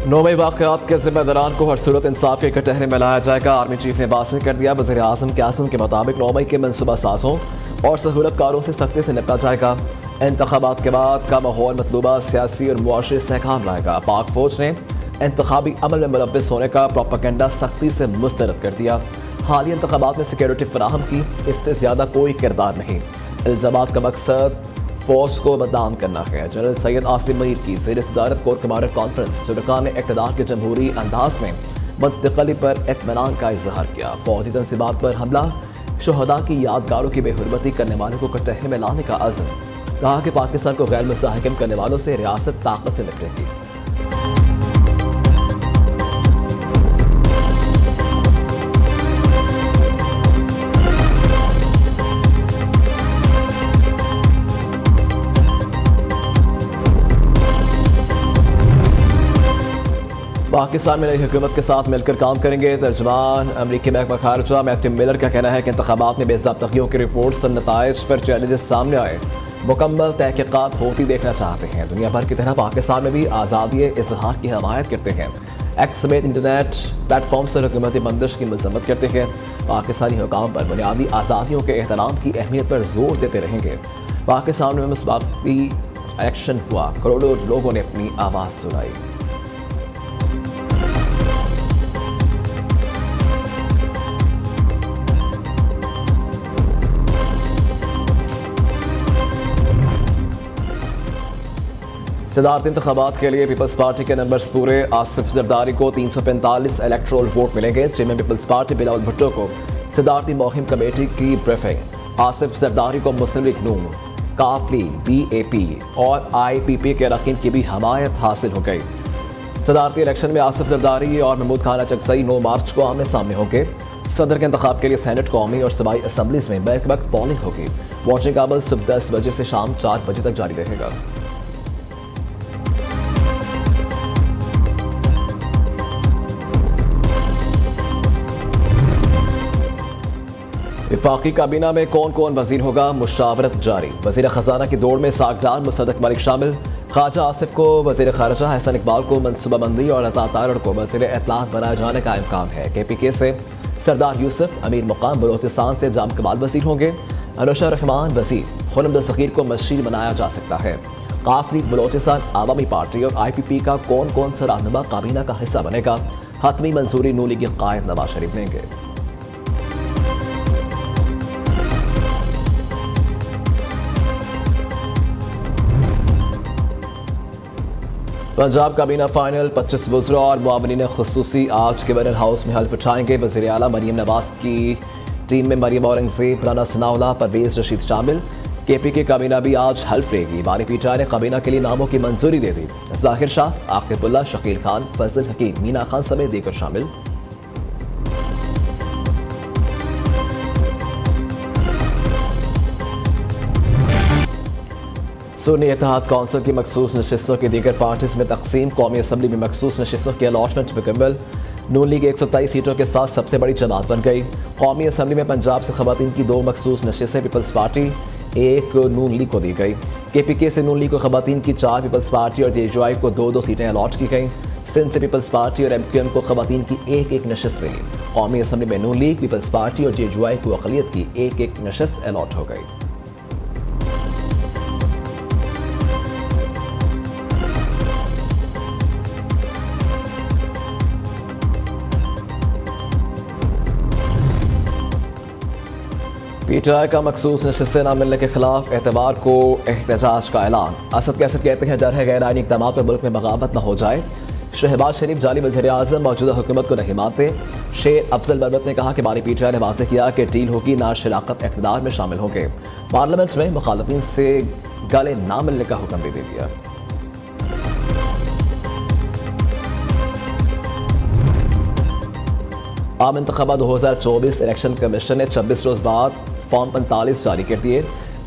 नौवें वाक़यात के ज़िम्मेदारान को हर सूरत इंसाफ के कटहरे में लाया जाएगा। आर्मी चीफ ने वाज़ेह कर दिया, वज़ीर आज़म के आज़म के मुताबिक 9 मई के मनसूबा साज़ों और सहूलतकारों से सख्ती से निपटा जाएगा। इंतखाबात के बाद का माहौल मतलूबा सियासी और मुआशी सहकाम लाएगा। पाक फौज ने इंतखाबी अमल में मुलव्वस होने का प्रोपेगेंडा सख्ती से मुस्तरद कर दिया। हालिया इंतखाबात में सिक्योरिटी फराहम की, इससे ज़्यादा कोई किरदार नहीं। इल्ज़ामात का मकसद फौज को बदनाम करना है। जनरल सैयद आसिम मीर की ज़ेर सदारत कोर कमांडर कॉन्फ्रेंस शुरकान इक़्तिदार के जमहूरी अंदाज में मुंतकली पर इत्मीनान का इजहार किया। फौजी तनसीबात पर हमला, शहदा की यादगारों की बेहुरमती करने वालों को कटहरे में लाने का अज़्म। कहा कि पाकिस्तान को गैर मुस्तहकम करने वालों से रियासत ताकत से निपटेगी। पाकिस्तान में नई हुकूमत के साथ मिलकर काम करेंगे। तर्जुमान अमरीकी महकमा खारजा मैथ्यू मिलर का कहना है कि इंतखाबात में बेज़ाब्तगियों की रिपोर्ट्स और नताइज पर चैलेंजेस सामने आए, मुकम्मल तहकीकात होती देखना चाहते हैं। दुनिया भर की तरह पाकिस्तान में भी आज़ादी इजहार की हमायत करते हैं। एक्ट समेत इंटरनेट प्लेटफॉर्म से हुकूमती बंदिश की मजम्मत करते हैं। पाकिस्तानी हुकाम पर बुनियादी आज़ादियों के एहतराम की अहमियत पर जोर देते रहेंगे। पाकिस्तान में मुस्बाकी इलेक्शन हुआ, करोड़ों लोगों ने अपनी आवाज़ सुनाई। सदारती इंतखाबात के लिए पीपल्स पार्टी के नंबर्स पूरे। आसिफ जरदारी को 345 इलेक्ट्रोल वोट मिलेंगे। चेयरमैन पीपल्स पार्टी बिलावल भुट्टो को सदारती मुहिम कमेटी की ब्रीफिंग। आसिफ जरदारी को मुस्लिम लीग नून, काफली, BAP और IPP के अरकान की भी हमायत हासिल हो गई। सदारती इलेक्शन में आसिफ जरदारी और महमूद खान अचकजई 9 मार्च को आमने सामने होंगे। सदर के इंतखाब के लिए सेनेट, कौमी और सूबाई असम्बलीज में बैक बैक पोलिंग होगी। वोटिंग का अमल सुबह 10 बजे से शाम 4 बजे तक जारी रहेगा। वफाकी काबीना में कौन कौन वजीर होगा, मुशावरत जारी। वजीर खजाना की दौड़ में सागडार मुसद्दक मलिक शामिल। ख्वाजा आसिफ को वजीर खारजा, हसन इकबाल को मनसूबाबंदी और अता तारड़ को वजीर इत्तलात बनाए जाने का इम्कान है। KPK से सरदार यूसुफ, अमीर मुकाम बलोचिस्तान से जाम कमाल वजीर होंगे। अनुशा रहमान वजीर, खुर्रम दस्तगीर को मशीर बनाया जा सकता है। काफली, बलोचिस्तान आवामी पार्टी और IPP का कौन कौन सा रहनुमा काबीना का हिस्सा बनेगा, हतमी मंजूरी नून लीग कायद नवाज शरीफ देंगे। पंजाब काबीना फाइनल, 25 वज़रा और मुआवनीन खुसूसी आज के गवर्नर हाउस में हल्फ उठाएंगे। वज़ीर आला मरीम नवाज की टीम में मरीम औरंगजेब, राना सनाउल्लाह, परवेज रशीद शामिल। KPK काबीना भी आज हल्फ लेगी। बानी पीटा ने काबीना के लिए नामों की मंजूरी दे दी। जाहिर शाह, आकिबुल्ला, शकील खान, फजल हकीम, मीना खान समेत देकर शामिल। सुन्नी इत्तेहाद कौंसिल की मखसूस नशिस्तों की दीगर पार्टीज में तकसीम। कौमी असम्बली में मखसूस नशिस्तों की अलॉटमेंट मुकम्मल। नून लीग 123 सीटों के साथ सबसे बड़ी जमात बन गई। कौमी असम्बली में पंजाब से खवातीन की 2 मखसूस नशिस्तें पीपल्स पार्टी, 1 नून लीग को दी गई। KPK से नून लीग को खवातीन की 4, पीपल्स पार्टी और JUI को 2-2 सीटें अलॉट की गई। सिंध से पीपल्स पार्टी और MQM को खवातीन की 1-1 नशिस्त मिली। कौमी असम्बली में नून लीग, पीपल्स पार्टी और JUI को अक़लियत की 1-1 नशिस्त अलॉट हो गई। PTI का मखसूस नशिस्तें न मिलने के खिलाफ एतवार को एहतजाज का ऐलान। असद कैसद कहते हैं, डर है गैर आईनी इक़दाम पर मुल्क में बगावत न हो जाए। शहबाज शरीफ जाली वज़ीर आज़म मौजूदा हुकूमत को नहीं मानते। शेर अफजल बरबत ने कहा कि बानी PTI ने वाज़ेह किया कि डील होगी, ना शराकत इक़्तिदार में शामिल होंगे। पार्लियामेंट में मुखालफिन से गले ना मिलने का हुक्म भी दे दिया। आम इंतखाबात 2024 इलेक्शन कमीशन ने 26 रोज़ बाद फॉर्म 45 जारी कर दिए।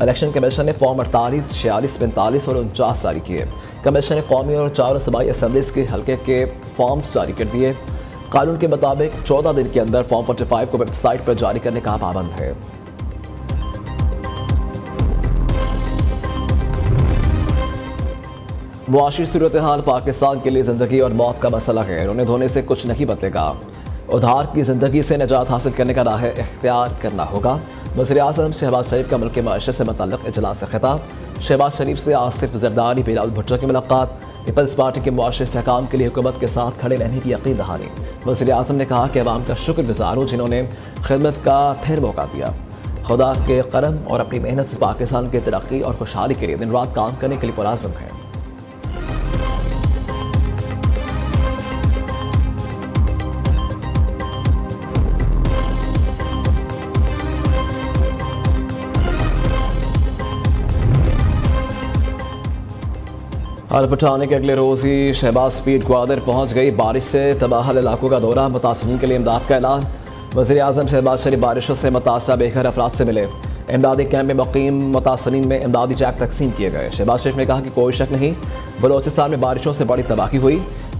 इलेक्शन कमीशन ने फॉर्म 48, 46, 45 और 49 जारी किए। कमीशन ने कौमी और 4 सूबाई असम्बलीज के हल्के के फॉर्म्स जारी कर दिए। कानून के मुताबिक 14 दिन के अंदर फॉर्म 45 को वेबसाइट पर जारी करने का पाबंद है। मुआशी सूरत हाल पाकिस्तान के लिए ज़िंदगी और मौत का मसला है। रोने धोने से कुछ नहीं बदलेगा। उधार की ज़िंदगी से निजात हासिल करने का राह इख्तियार करना होगा। वज़ीर-ए-आज़म शहबाज शरीफ का मुल्क के माशरे से मुतल्लिक़ इजलास से खिताब। शहबाज शरीफ से आसिफ जरदारी, बिलावल भुट्टो की मुलाकात। पीपल्स पार्टी के मुआशरे इस्तेहकाम के लिए हुकूमत के साथ खड़े रहने की यकीन दहानी। वज़ीर-ए-आज़म ने कहा कि अवाम का शुक्रगुज़ार हूँ जिन्होंने खिदमत का फिर मौका दिया। खुदा के करम और अपनी मेहनत से पाकिस्तान की तरक्की और खुशहाली के लिए दिन रात काम करने के लिए पुराज़म है। हल्फ उठाने के अगले रोज़ ही शहबाज स्पीड ग्वादर पहुंच गई। बारिश से तबाह इलाकों का दौरा, मुतासरीन के लिए इमदाद का ऐलान। वज़ीर-ए-आज़म शहबाज शरीफ बारिशों से मुतासरा बेघर अफराद से मिले। इमदादी कैंप में मुकीम मुतासरीन में इमदादी चेक तकसीम किए गए। शहबाज शरीफ ने कहा कि कोई शक नहीं, बलोचिस्तान में बारिशों से बड़ी तबाही हुई।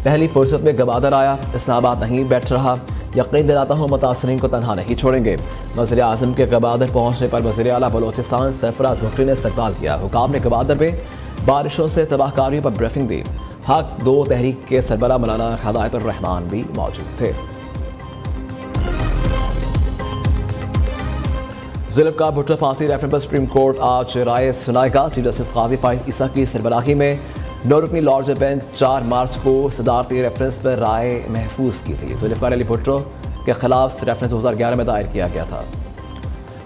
पहली फुर्सत में गवादर आया, इस्लामाबाद नहीं बैठ रहा। यकीन दिलाता हूँ मुतासरीन को तनहा नहीं छोड़ेंगे। वज़ीर-ए-आज़म के गवादर पहुँचने पर वज़ीर आला बलोचिस्तान सरफराज भुट्टो ने इस्तकबाल किया। हुकाम ने गवादर में बारिशों से तबाहकारियों पर ब्रीफिंग दी। हक दो तहरीक के सरबरा मौलाना हिदायतुर रहमान भी मौजूद थे। जुल्फ़िकार भुट्टो फांसी रेफरेंस पर सुप्रीम कोर्ट आज राय सुनाएगा। चीफ जस्टिस काजी फाइज ईसा की सरबराही में 9 रुकनी लॉर्ड बेंच 4 मार्च को सदारती रेफरेंस पर राय महफूज की थी। जुल्फ़िकार अली भुट्टो के खिलाफ रेफरेंस 2011 में दायर किया गया था।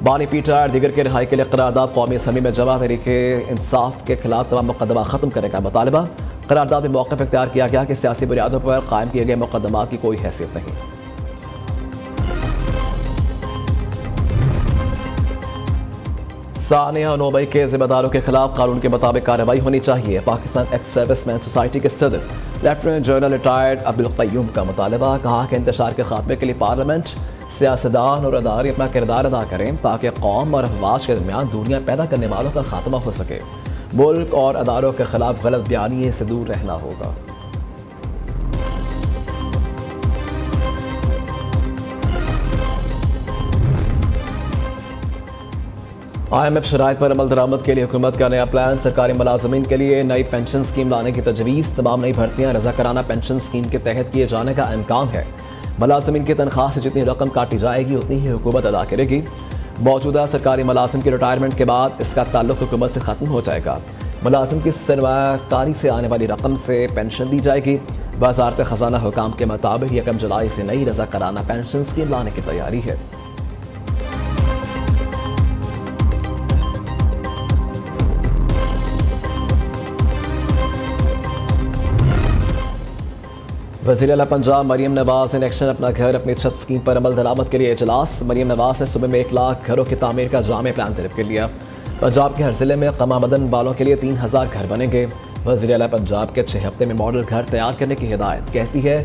बानी पीटर दीगर के रिहाई के लिए करारदाद कौमी असम्बली में जमा। तहरीके इंसाफ के खिलाफ तमाम मुकदमा ख़त्म करने का मुतालबा। करारदाद में मौक़िफ़ इख्तियार किया गया कि सियासी बुनियादों पर कायम किए गए मुकदमात की कोई हैसियत नहीं। सानिया नोबई के जिम्मेदारों के खिलाफ कानून के मुताबिक कार्रवाई होनी चाहिए। पाकिस्तान एक्स सर्विसमैन सोसाइटी के सदर lieutenant general retired Abdul Qayyum का मुतालबा। कहा कि इंतशार के खात्मे के लिए पार्लियामेंट, सियासतदान और अदारे अपना किरदार अदा करें ताकि कौम और अफवाज के दरमियान दूरियां पैदा करने वालों का खात्मा हो सके। मुल्क और अदारों के खिलाफ गलत बयानी से दूर रहना होगा। IMF शराइत पर अमल दरामद के लिए हुकूमत का नया प्लान। सरकारी मुलाजमीन के लिए नई पेंशन स्कीम लाने की तजवीज़। तमाम नई भर्तियाँ रज़ाकाराना पेंशन स्कीम के तहत किए जाने का इम्कान है। मुलाजमीन की तनख्वाह से जितनी रकम काटी जाएगी उतनी ही हुकूमत अदा करेगी। मौजूदा सरकारी मुलाजिम की रिटायरमेंट के बाद इसका ताल्लुक हुकूमत से ख़त्म हो जाएगा। मुलाजिम की सरमाकारी से आने वाली रकम से पेंशन दी जाएगी। वज़ारत ख़ज़ाना हुकाम के मुताबिक 1 जुलाई से नई रज़ाकाराना पेंशन स्कीम लाने की तैयारी है। वज़ीर आला पंजाब मरीम नवाज ने एक्शन अपना घर अपनी छत स्कीम पर अमल दरामद के लिए इजलास। मरीम नवाज ने सुबह में 1 लाख घरों की तामीर का जामे प्लान तलब कर लिया। पंजाब के हर जिले में कमामदन वालों के लिए 3000 घर बनेंगे। वज़ीर आला पंजाब के 6 हफ्ते में मॉडल घर तैयार करने की हिदायत। कहती है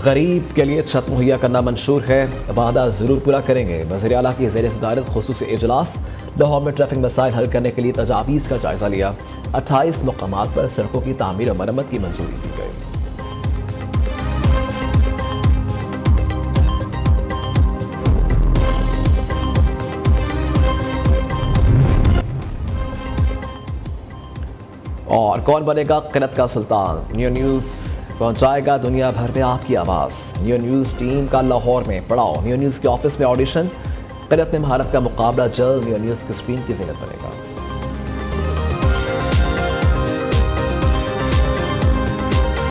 गरीब के लिए छत मुहैया करना मंशूर है, वादा ज़रूर पूरा करेंगे। वज़ीर आला की ज़ेर सदारत खुसूसी इजलास। लाहौर में ट्रैफिक मसाइल हल करने के लिए तजावीज़ का जायज़ा लिया। 28 मकामात पर सड़कों की तामीर और मरम्मत की मंजूरी दी गई। और कौन बनेगा क़िरत का सुल्तान? न्यू न्यूज़ पहुंचाएगा दुनिया भर में आपकी आवाज़। न्यू न्यूज़ टीम का लाहौर में पड़ाव। न्यू न्यूज़ के ऑफिस में ऑडिशन। क़िरत में महारत का मुकाबला जल्द न्यू न्यूज़ की स्क्रीन की ज़ीनत बनेगा।